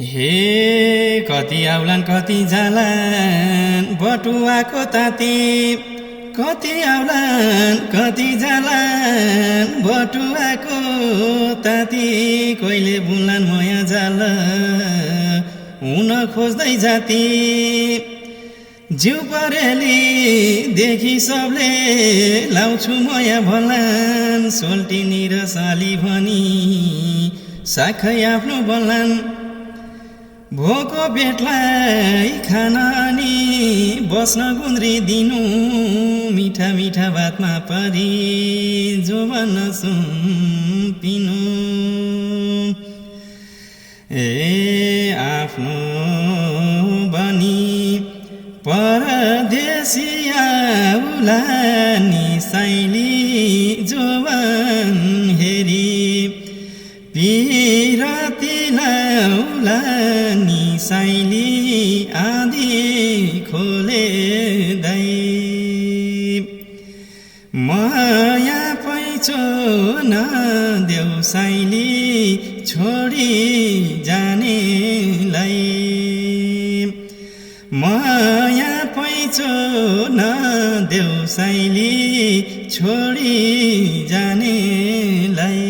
हे कति आउलान् कति जालान् बटुवाको ताती कति आउलान् कति जालान् बटुवाको ताती कहिले बुन्लान् मया जाल हुन खोज्दै जाती जिउ परेली देखि सबले लाउँछु मया भलान् सोल्टिनी र साली भनी साखै आफ्नो बल्लान् भोको पेटलाई खाना नि बस्न गुन्द्री दिनु मिठा मिठा भातमा परी जोवन सुम्पिनु आफ्नो बनी परदेशिया उलानी साइली जोवन हेरी पिराती लाउलानी साइली आधी खोले दाई माया पैचो नदेऊ साइली छोडी जानेलाई माया पैचो नदेऊ साइली छोडी जानेलाई।